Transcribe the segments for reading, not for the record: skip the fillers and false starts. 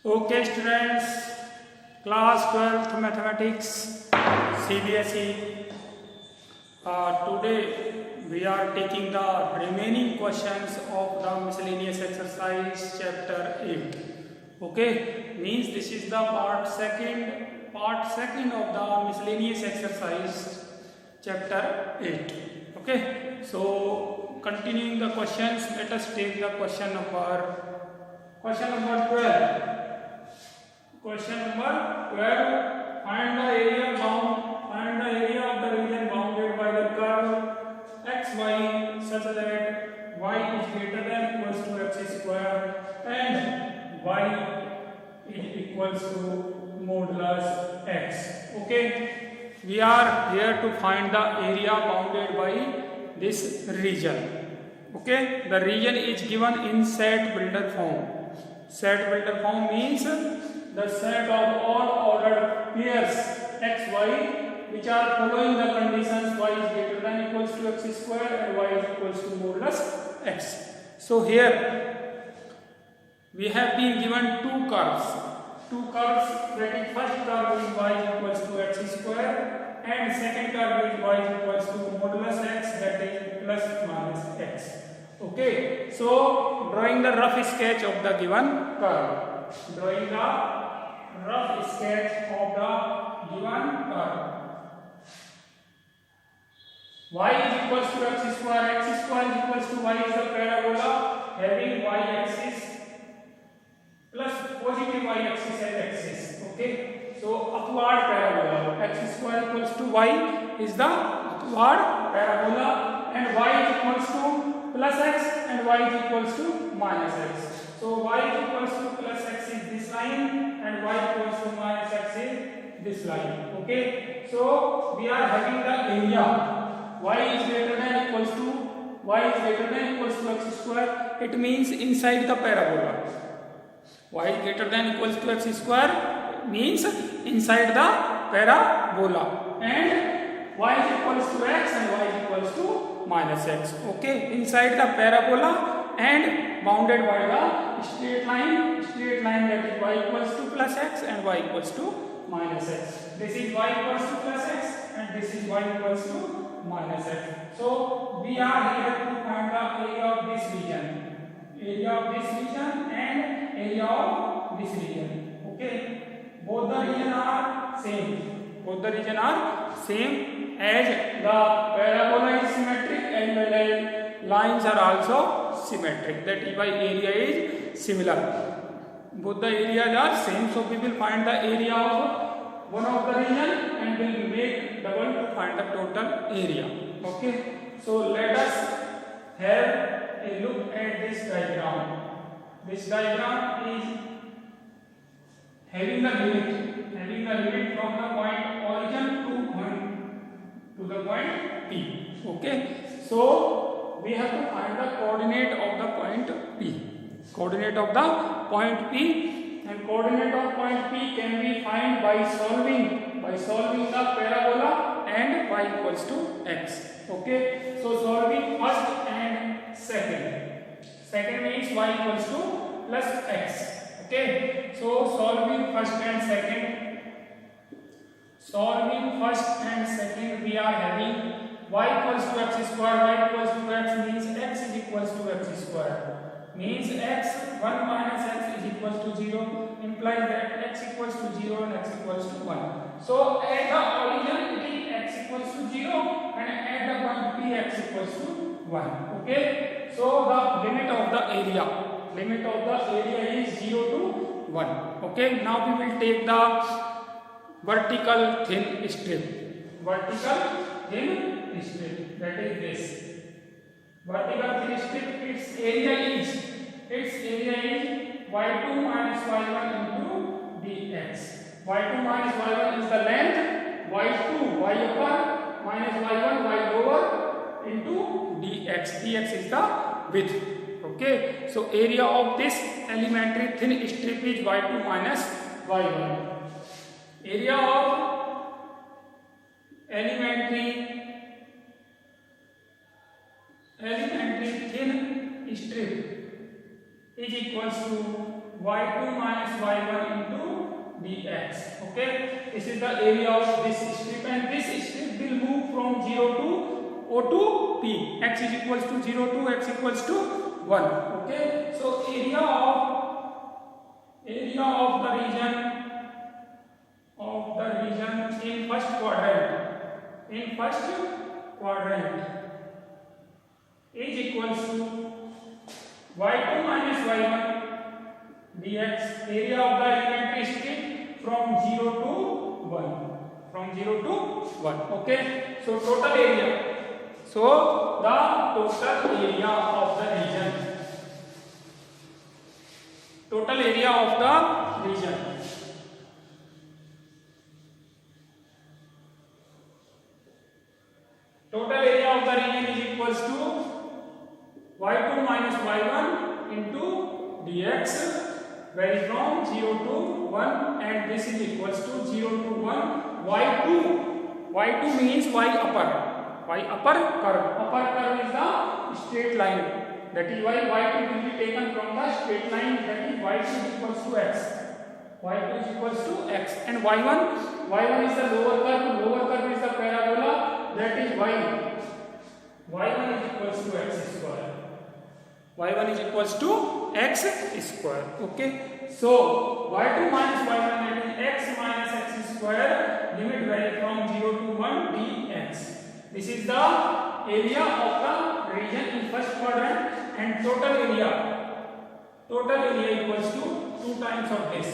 Okay, students, class 12th mathematics, CBSE. Today we are taking the remaining questions of the miscellaneous exercise chapter 8. Okay, means this is the part second of the miscellaneous exercise chapter 8. Okay, so continuing the questions, let us take the question number 12. Question number 12. Find the area of the region bounded by the curve xy such that y is greater than equals to x square and y is equals to modulus x. Okay, we are here to find the area bounded by this region. Okay, the region is given in set builder form. Set builder form means the set of all ordered pairs x, y which are following the conditions y is greater than equals to x square and y is equals to modulus x. So here we have been given two curves, that is first curve is y is equals to x square and second curve is y is equals to modulus x, that is plus minus x. Okay, so drawing the rough sketch of the given curve. Drawing the rough sketch of the given curve. Y is equals to x square is equals to y is the parabola having y axis plus positive y axis as axis. Okay, so upward parabola x square equals to y is the upward parabola and y is equals to plus x and y is equals to minus x. So y is equals to plus x is this line and y equals to minus x is this line. Okay, so we are having the area y is greater than equals to x square. It means inside the parabola. Y is greater than equals to x square means inside the parabola and y is equals to x and y is equals to minus x. Okay, inside the parabola and bounded by the straight line that is y equals to plus x and y equals to minus x. This is y equals to plus x and this is y equals to minus x. So we are here to find the area of this region and area of this region. Okay, both the region are same as the parabola is symmetric and well as lines are also symmetric, that is why area is similar. Both the areas are same, so we will find the area of one of the region and will make double to find the total area. Okay, so let us have a look at this diagram. This diagram is having the limit from the point origin to the point P. Okay, so we have to find the coordinate of the point P. Coordinate of the point P, and coordinate of point P can be found by solving the parabola and y equals to x. Okay, so solving first and second means y equals to plus x. Okay, so solving first and second we are having y equals to x square, y equals to x means x is equals to x square. Means x 1 minus x is equals to 0, implies that x equals to 0 and x equals to 1. So at the origin it is x equals to 0 and at the point P x equals to 1. Okay, so the limit of the area is 0 to 1. Okay, now we will take the vertical thin strip. That is this. Vertical thin strip, its area is y2 minus y1 into dx. y2 minus y1 is the length, y2 y upper minus y1 y lower into dx. dx is the width. Okay, so area of this elementary thin strip is y2 minus y1. Area of elementary thin strip is equals to y2 minus y1 into dx. Okay, this is the area of this strip, and this strip will move from 0 to O to P. X is equals to 0 to x equals to 1. Okay, so area of the region in first quadrant is equals to y2 minus y1 dx, area of the elementary strip from 0 to 1. Okay, so total area, so the total area of the region, total area of the region is equals to y2 minus y1 into dx, varies from 0 to 1, and this is equals to 0 to 1 y2 means y upper curve. Upper curve is the straight line, that is why y2 will be taken from the straight line, that is y2 is equals to x, and y1 is the lower curve is the parabola, that is y1 is equals to x square. y1 is equals to x square. Okay, so y2 minus y1, that is x minus x square, limit vary from 0 to 1 dx. This is the area of the region in first quadrant, and total area equals to 2 times of this.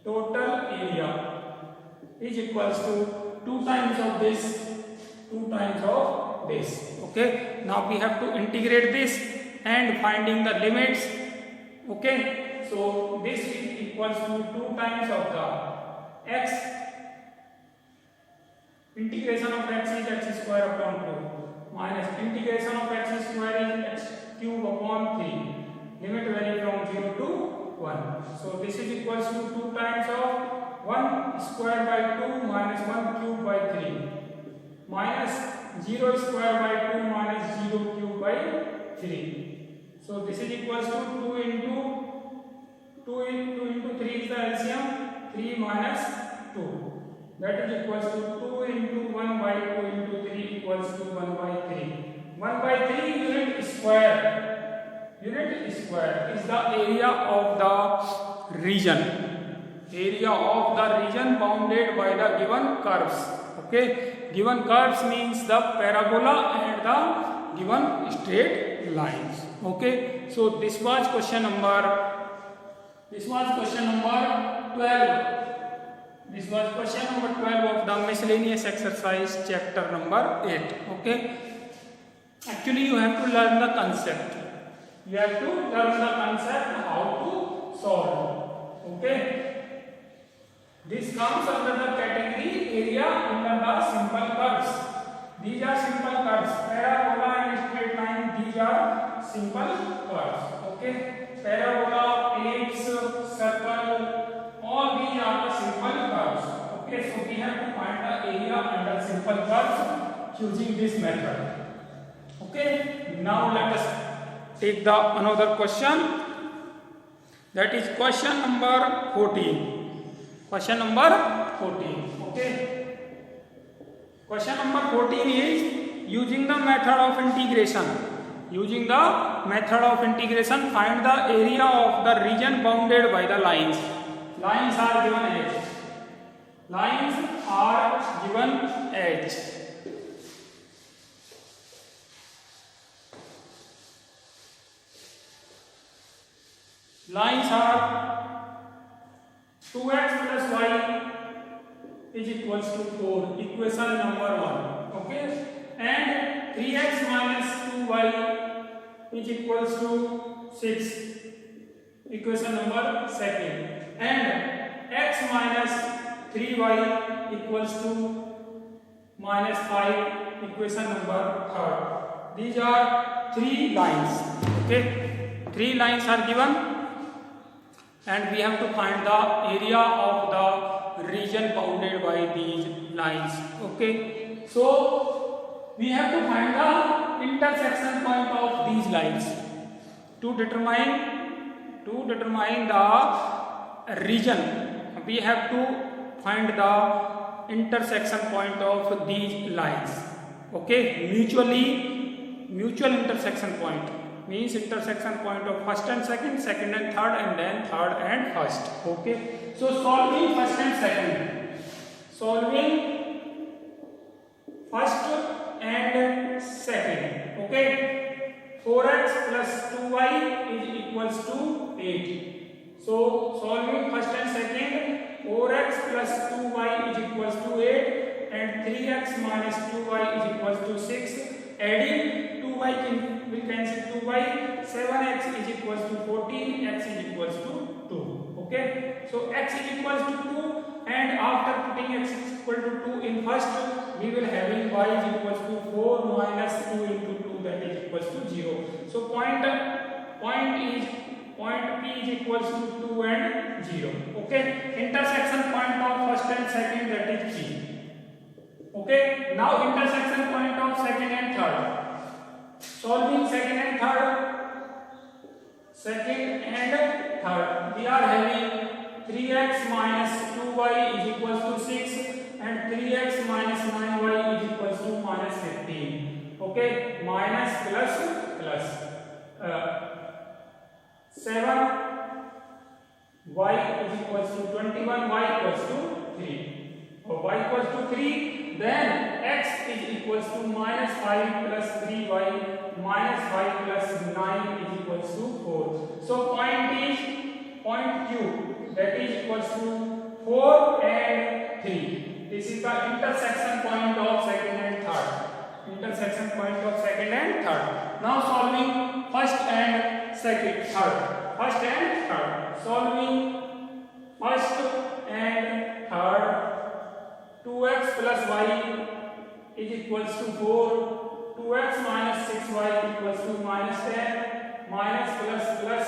Total area is equals to 2 times of this. Okay, now we have to integrate this and finding the limits. Okay, so this is equals to 2 times of the x, integration of x is x square upon 2, minus integration of x square is x cube upon 3, limit vary from 0 to 1. So this is equals to 2 times of 1 square by 2 minus 1 cube by 3, minus 0 square by 2 minus 0 cube by 3. So this is equals to 2 into 3 is the LCM, 3 minus 2, that is equals to 2 into 1 by 2 into 3 equals to 1 by 3. 1 by 3 unit square is the area of the region bounded by the given curves. Okay, given curves means the parabola and the given straight lines. Okay, so this was question number 12. This was question number 12 of the miscellaneous exercise chapter number 8. Okay, actually you have to learn the concept. How to solve. Okay, this comes under the category area under the simple curves. These are simple curves. Parabola and straight line, these are simple curves. Okay, parabola, ellipse, circle, all these are the simple curves. Okay, so we have to find the area under simple curves using this method. Okay, now let us take the another question, that is question number 14. Okay, question number 14 is using the method of integration. Find the area of the region bounded by the lines. Lines are given edge. Lines are 2x plus y is equals to 4, equation number 1. Okay, and 3x minus 2y is equals to 6, equation number 2nd, and x minus 3y equals to minus 5, equation number 3rd. These are 3 lines. Okay, 3 lines are given, and we have to find the area of the region bounded by these lines. Okay, so we have to find the intersection point of these lines. To determine to determine the region, we have to find the intersection point of these lines. Okay, mutual intersection point means intersection point of first and second, second and third, and then third and first. Okay, so solving first and second, solving first and second. Okay, 4x plus 2y is equals to 8. So solving first and second, 4x plus 2y is equals to 8 and 3x minus 2y is equals to 6. Adding 2y will cancel 2y, 7x is equals to 14, x is equals to 2. Okay, so x is equals to 2, and after putting x is equal to 2 in first, we will having y is equals to 4 minus 2 into 2, that is equals to 0. So point P is equals to 2 and 0. Okay, intersection point of first and second, that is P. Okay, now intersection point of second and third. Solving second and third, we are having 3x minus 2y is equals to 6 and 3x minus 9y is equals to minus 15. Okay, minus plus 7 y is equals to 21, y equals to 3. For y equals to 3, then x is equals to minus 5 plus 3y minus 5 plus 9 is equals to 4. So point Q, that is equals to 4 and 3. This is the intersection point of second and third. Intersection point of second and third. Now solving first and second, third. First and third. Solving first and third. 2x plus y is equals to 4. 2x minus 6y equals to minus 10. Minus plus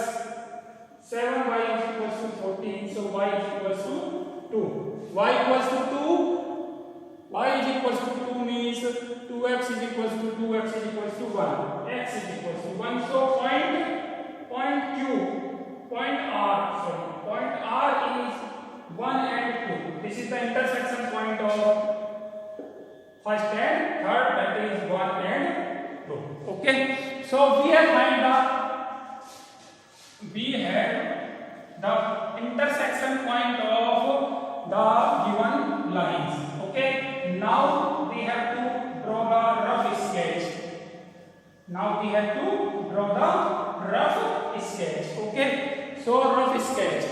7y is equals to 14. So y is equals to 2. Y equals to 2. Y is equals to 2 means 2x is equals to 2, x is equals to 1, x is equals to 1. So point R is 1 and 2. This is the intersection point of first and third, that is 1 and 2. Okay, so we have the intersection point of the given lines. Okay, now we have to draw the rough sketch. Okay, so rough sketch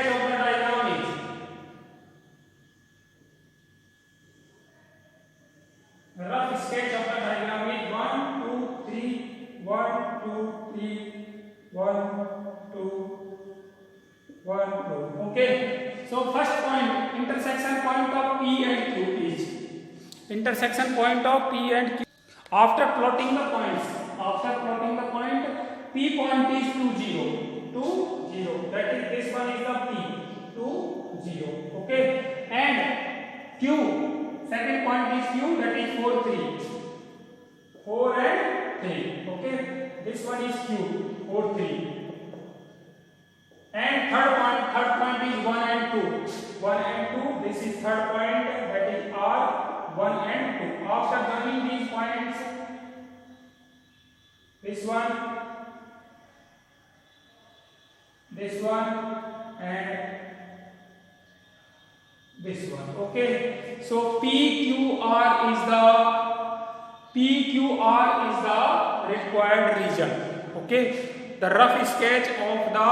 of the diagram is is 1 2 3 1 2 3 1 2 1 2. Okay, so first point, intersection point of P and Q is after plotting the points, P point is 2 0, that is this one is the P 2 0. Okay, and Q, second point is Q, that is 4 and 3. Okay, this one is Q 4 3. And third point is 1 and 2. This is third point, that is R 1 and 2. After joining these points, this one and this one. Okay, so PQR is the required region. Okay, the rough sketch of the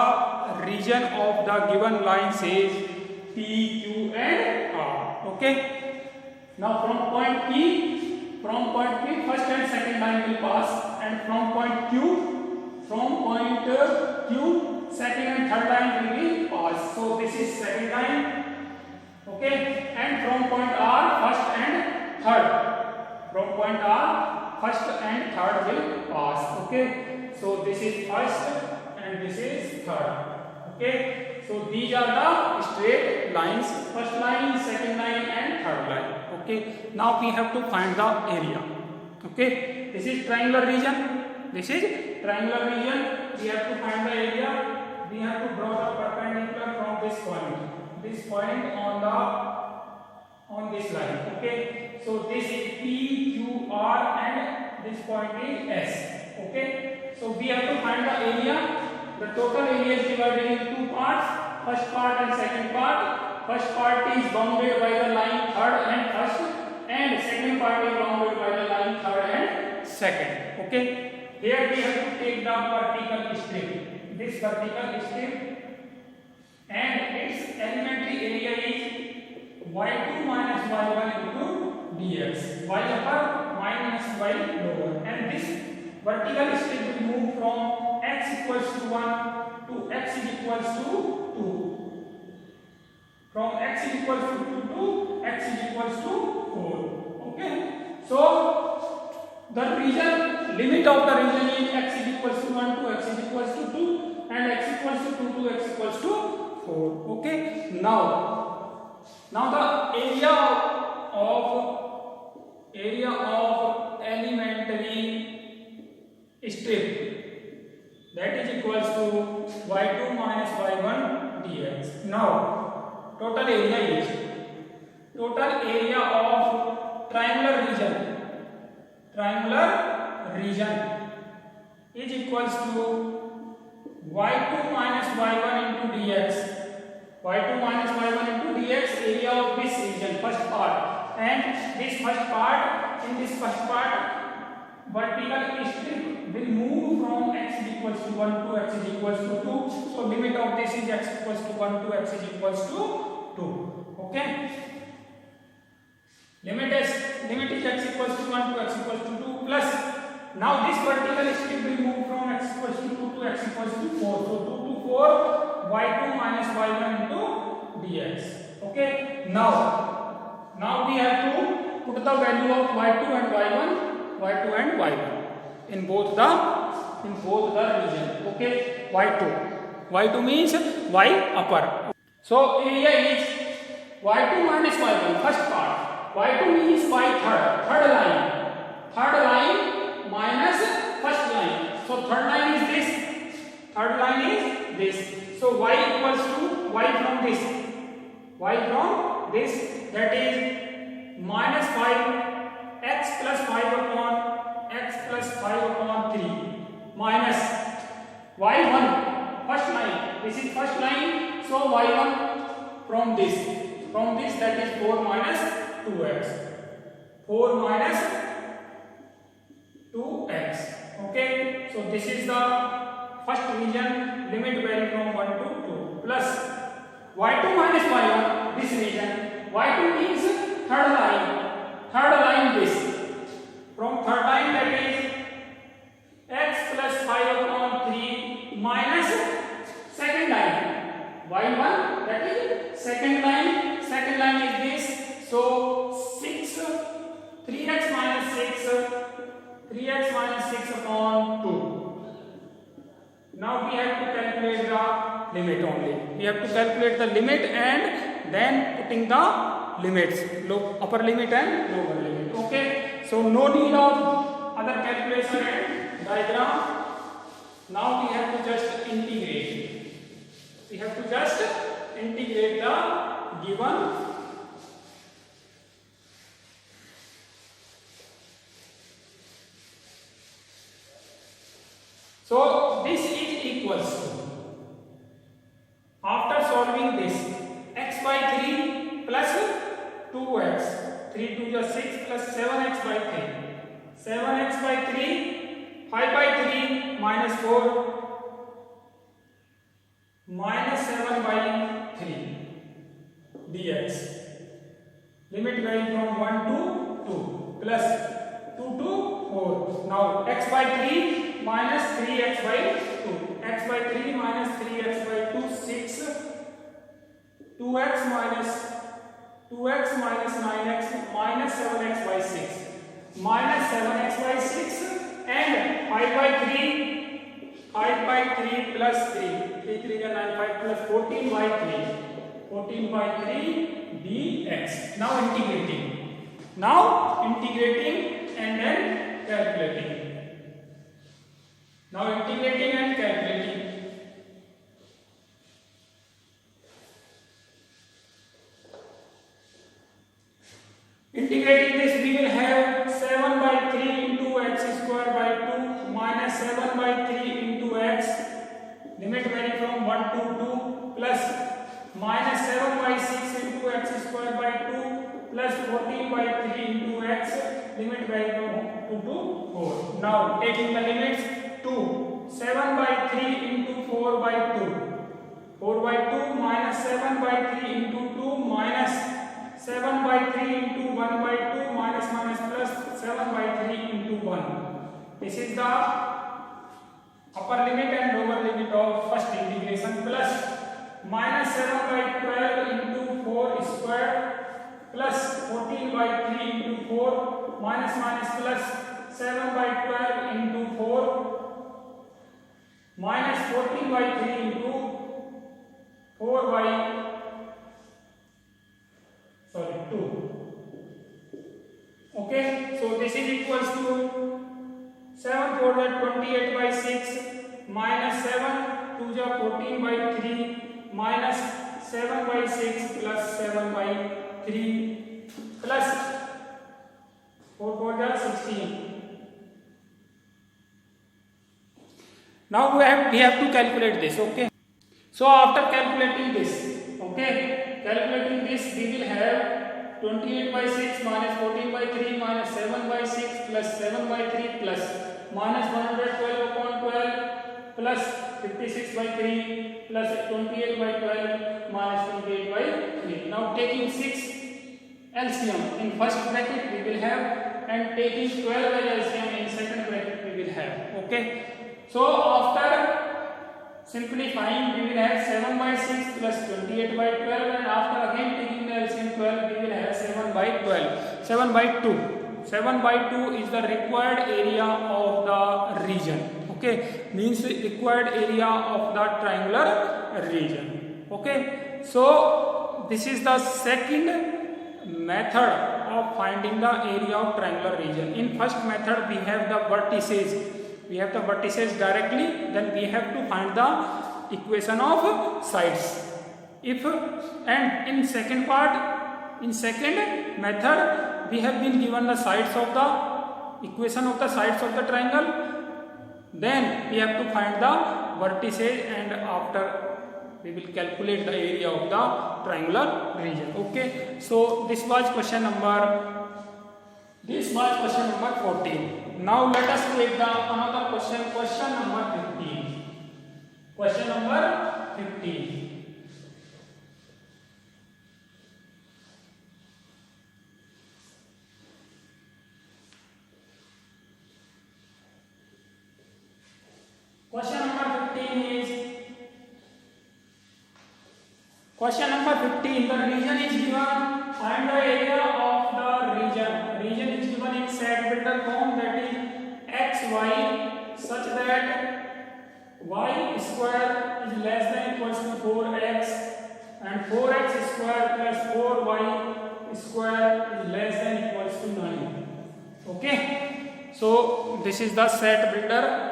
region of the given line says P, Q and R. Okay, now from point P, first and second line will pass, and from point Q, second and third line will be pass. So this is second line. Okay, and from point R, first and third will pass. Okay, so this is first and this is third. Okay, so these are the straight lines, first line, second line and third line. Okay, now we have to find the area. Okay, this is triangular region, we have to this point on this line. Okay, so this is P, Q, R, and this point is S. Okay, so we have to find the area. The total area is divided into two parts, first part and second part. First part is bounded by the line third and first, and second part is bounded by the line third and second. Okay, here we have to take the vertical strip, this vertical strip, and its elementary area is y2 minus y1 into dx, y upper minus y lower, and this vertical strip will move from x equals to 1 to x is equals to 2. From x is equals to 2 to x is equals to 4. Okay. So the region, limit of the region is x is equals to 1 to x is equals to 2 and x equals to 2 to x equals to 4. Okay. Now the area of elementary strip, that is equals to y2 minus y1 dx. Now total area of triangular region is equals to y2 minus y1 into dx. y2 minus y1 into dx, area of this region, first part, and this first part, in this first part vertical strip will move from x is equals to 1 to x is equals to 2. So limit of this is x equals to 1 to x is equals to 2. Okay. Limit is x equals to 1 to x equals to 2 plus. Now this vertical strip will move from x equals to 2 to x equals to 4. So 2 to 4, y2 minus y1 into dx. Okay. Now we have to put the value of y2 and y1 in both the region. Okay, y2 means y upper. So area is y2 minus y1, first part. y2 means y third line minus first line. So third line is this, so y equals to y from this, that is minus 5 x plus 5 upon 3 minus y1, first line, this is first line, so y1 from this, that is 4 minus 2x. Okay, so this is the first region, limit vary from 1 to 2 plus y2 minus y1, this region, y2 means third line this, from third line, that is x plus 5 upon 3 minus second line, y1, that is second line is this, so 3x minus 6 upon 2. Now we have to calculate the limit only. We have to calculate the limit and then putting the limits, upper limit and lower limit. Okay, so no need of other calculation and diagram. Now we have to just integrate. We have to just integrate the given. So this is equals to, after solving this, x by 3 plus 2x, 3 to the 6 plus 7x by 3, 7x by 3, 5 by 3 minus 4 minus 7 by 3 dx. Limit going from 1 to 2 plus 2 to 4. Now x by 3 minus 3x by 2. X by 3 minus 3x by 2, 6. 2x minus 9x minus 7x by 6. Minus 7x by 6 and 5 by 3 plus 3. 3 3 is 9, 5 plus 14 by 3. 14 by 3 dx. Now integrating and then calculating. Now integrating and calculating. Integrating this, we will have 7 by 3 into x square by 2 minus 7 by 3 into x, limit vary from 1 to 2, plus minus 7 by 6 into x square by 2 plus 14 by 3 into x, limit vary from 2 to 4. Now taking the limits, 2, 7 by 3 into 4 by 2, 4 by 2 minus 7 by 3 into 2 minus 7 by 3 into 1 by 2 minus minus plus 7 by 3 into 1. This is the upper limit and lower limit of first integration, plus minus 7 by 12 into 4 square plus 14 by 3 into 4 minus minus plus 7 by 12 into 4 minus 14 by 3 into 4 by 2. Okay, so this is equals to 7 4 that 28 by 6 minus 7 2 ja 14 by 3 minus 7 by 6 plus 7 by 3 plus 4 4 ja 16. Now we have to calculate this. Okay, so after calculating this, calculating this, we will have 28 by 6 minus 14 by 3 minus 7 by 6 plus 7 by 3 plus minus 112 upon 12 plus 56 by 3 plus 28 by 12 minus 28 by 3. Now taking 6 LCM in first bracket we will have, and taking 12 as LCM in second bracket we will have. Okay, so after simplifying we will have 7 by 6 plus 28 by 12, and after again taking the LCM 12 we will have 7 by 12, 7 by 2. 7 by 2 is the required area of the region. Okay, means required area of the triangular region. Okay, so this is the second method of finding the area of triangular region. In first method we have the vertices, directly, then we have to find the equation of sides. And in second method we have been given the sides of the equation of the sides of the triangle, then we have to find the vertices, and after we will calculate the area of the triangular region. Okay, so this was question number 14. Now let us take the another question number 15. Question number 15. Question number 15 is, question number 15, the region is given, find the area of the region. Region is given in set builder form, that is xy such that y square is less than equals to 4x and 4x square plus 4y square is less than equals to 9. Okay, so this is the set builder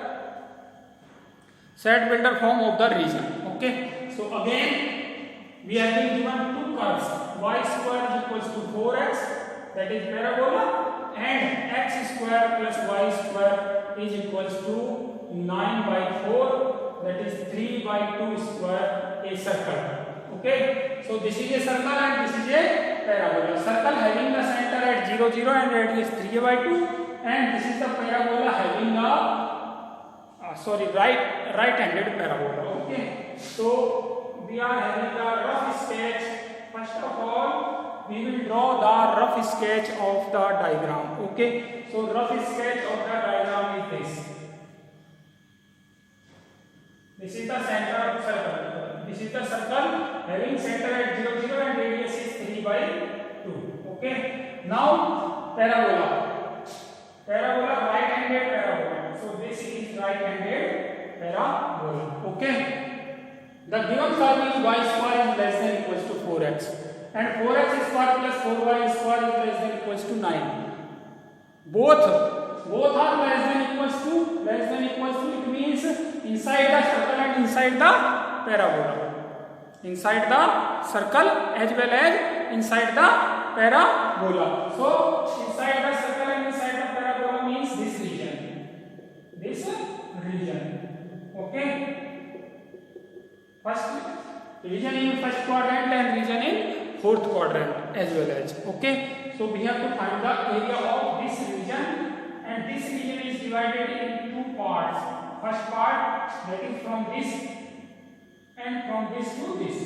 form of the region. Okay, so again we have been given two curves, y square is equals to 4x, that is parabola, and x square plus y square is equals to 9 by 4, that is 3 by 2 square, a circle. Okay, so this is a circle and this is a parabola. Circle having the center at 0 0 and radius 3 by 2, and this is the parabola having the right-handed parabola. Okay, so we are having the rough sketch. First of all, we will draw the rough sketch of the diagram. Okay, so rough sketch of the diagram is this. This is the center of the circle. This is the circle having center at 0 0 and radius is 3 by 2. Okay, now parabola, right-handed parabola. So this is right-handed parabola. Okay, the given curve is y square is less than equals to 4x and 4x square plus 4y square is less than equals to 9. Both are less than equals to, it means inside the circle and inside the parabola, inside the circle as well as inside the parabola. So inside the circle and inside the parabola means this region. Okay. First region in first quadrant and region in fourth quadrant as well as. Okay. So we have to find the area of this region, and this region is divided in two parts. First part, that is from this and from this to this.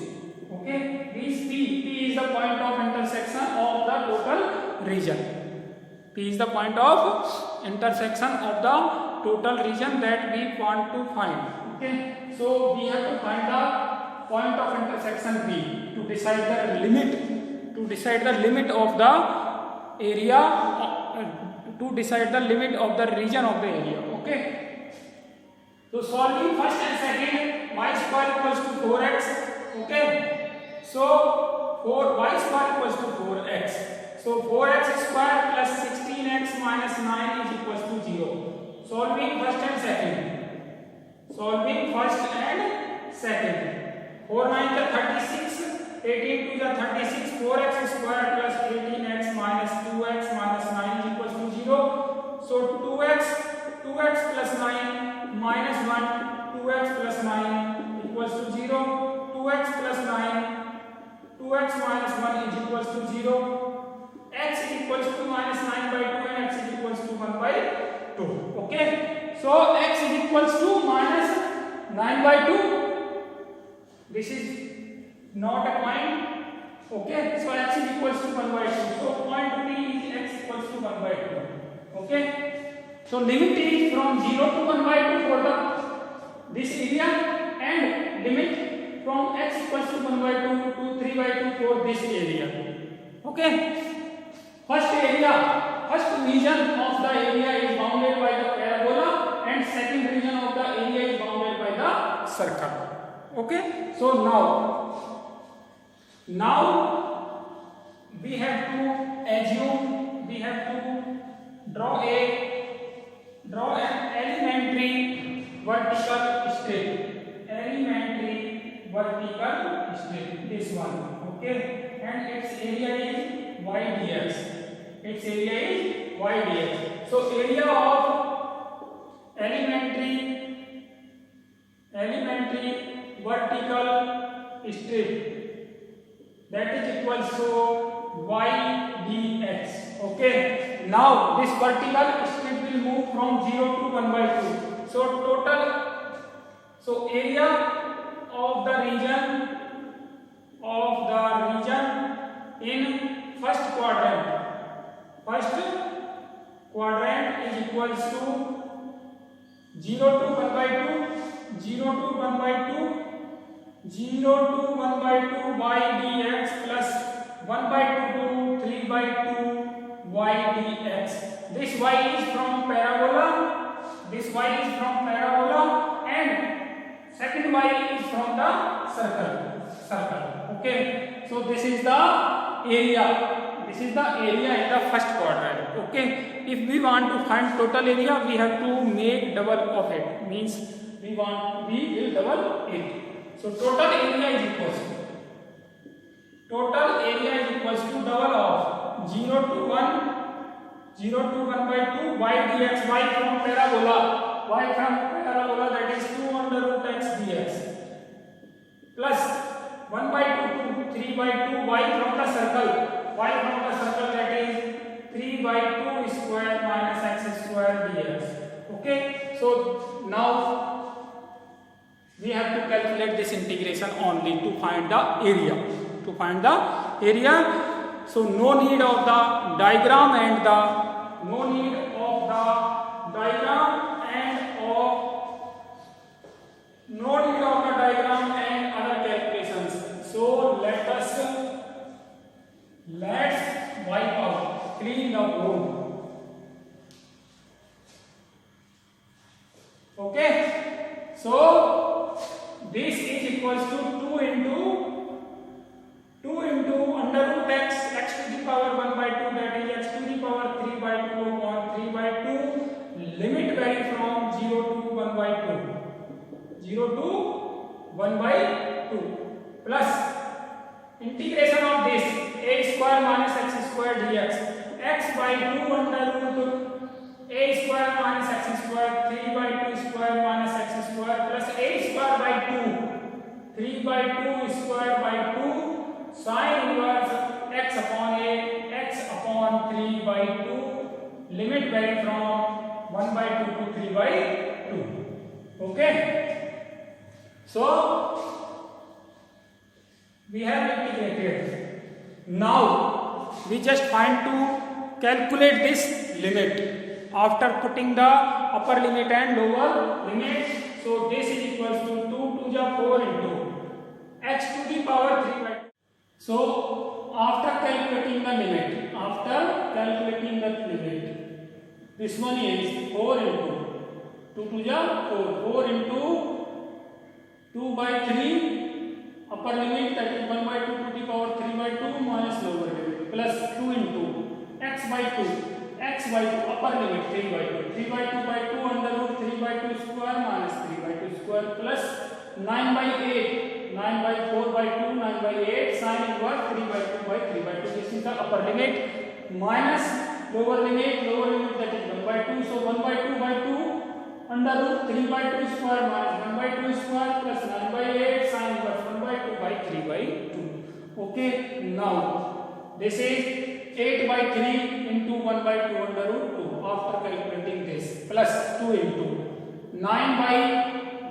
Okay, this P is the point of intersection of the total region. P is the point of intersection of the total region that we want to find. Okay, so we have to find the point of intersection P to decide the limit. To decide the limit of the area, to decide the limit of the region of the area. Okay. So solving first and second, y square equals to 4x. Okay. So 4y square equals to 4x. So 4x square plus 16x minus 9 is equals to 0. Solving first and second. 4 9 is 36. 18 to the 36. 4x square plus 18x minus 2x minus 9 is equals to 0. So 2x plus 9 minus 1, 2x plus 9 equals to 0. 2x plus 9, 2x minus 1 is equals to 0. X is equals to minus 9 by 2 and x is equals to 1 by 2. Okay. So x is equals to minus 9 by 2. This is not a point. Okay. So x is equals to 1 by 2. So point P is x equals to 1 by 2. Okay. So limit is from 0 to 1 by 2 for this area, and limit from x equals to 1 by 2 to 3 by 2 for this area. Okay. First region of the area is bounded by the parabola, and second region of the area is bounded by the circle. Okay. So now we have to assume, we have to draw an elementary vertical strip. This one. Okay. And its area is ydx. So area of elementary vertical strip, that is equals to ydx. Okay. Now this vertical strip will move from 0 to 1 by 2. So area of the region in first quadrant is equals to 0 to 1 by 2, 0 to 1 by 2, 0 to 1 by 2 y dx plus 1 by 2 to 3 by 2 y dx. This y is from parabola, and second y is from the circle. Okay. So this is the area in the first quadrant. Okay. If we want to find total area, we have to make double of it. Means we will double it. So total area is equals to double of 0 to 1 by 2 y dx, y from parabola, that is 2 under root x dx, plus 1 by 2 to 3 by 2 y from the circle, that is 3 by 2 square minus x square dx. Okay. So now we have to calculate this integration only to find the area. So no need of the diagram and other calculations. So let's wipe out, clean the board. Okay. So this is equals to 2 into under root x to the power 1 by 2, that is x to the power 3 by 2 upon 3 by 2. Limit vary from 0 to 1 by 2. Plus integration of this a square minus x square dx, x by 2 under root a square minus x square, 3 by 2 square minus x square plus a square by 2, 3 by 2 square by 2 sin inverse x upon a, x upon 3 by 2, limit vary from 1 by 2 to 3 by 2. Okay, so we have integrated. Now we just find to calculate this limit after putting the upper limit and lower limit. So this is equals to 2 to the 4 into x to the power 3 by 2. So after calculating the limit, this one is 4 into 2 to the 4 into 2 by 3 upper limit, that is 1 by 2 to the power 3 by 2 minus lower limit, plus 2 into x by 2 upper limit 3 by 2, 3 by 2 by 2 under root 3 by 2 square minus 3 by 2 square plus 9 by 8, 9 by 4 by 2, 9 by 8 sin inverse 3 by 2 by 3 by 2. This is the upper limit minus lower limit that is 1 by 2. So 1 by 2 by 2 under root 3 by 2 square minus 1 by 2 square plus 9 by 8 sin inverse 1 by 2 by 3 by 2. Okay, now this is 8 by 3 into 1 by 2 under root 2 after calculating this plus 2 into 9 by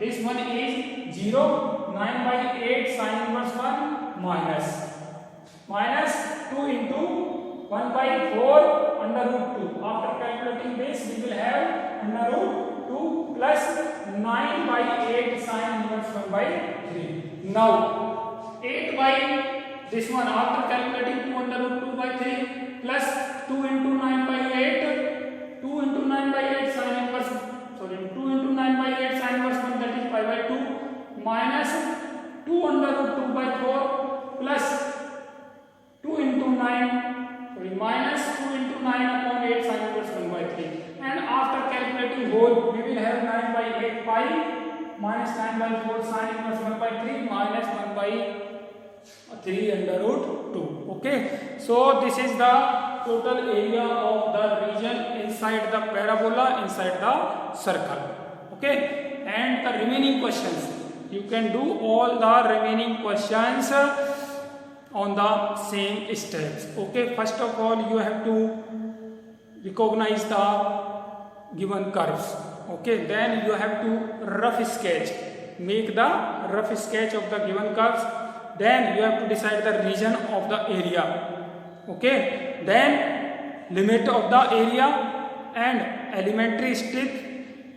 this one is 0, 9 by 8 sin inverse 1 minus 2 into 1 by 4 under root 2. After calculating this we will have under root 2 plus 9 by 8 sin inverse 1 by 3. Now 8 by this one after calculating 2 under root 2 by 3 plus 2 into 9 by 8, 2 into 9 by 8 sin inverse, 2 into 9 by 8 sin inverse 1 that is 5 by 2 minus 2 under root 2 by 4 plus 2 into 9, minus 2 into 9 upon 8 sin inverse 1 by 3. And after calculating whole, we will have 9 by 8 pi minus 9 by 4 sin inverse 1 by 3 minus 1 by 3 under root 2. Okay, so this is the total area of the region inside the parabola, inside the circle. Okay, and the remaining questions, you can do all the remaining questions on the same steps. Okay, first of all you have to recognize the given curves. Okay, then you have to rough sketch, make the rough sketch of the given curves. Then you have to decide the region of the area. Okay, then limit of the area and elementary strips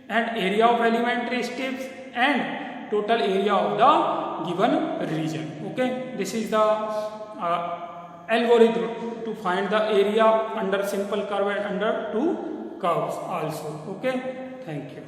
and area of elementary strips and total area of the given region. Okay, this is the algorithm to find the area under simple curve and under two curves also. Okay, thank you.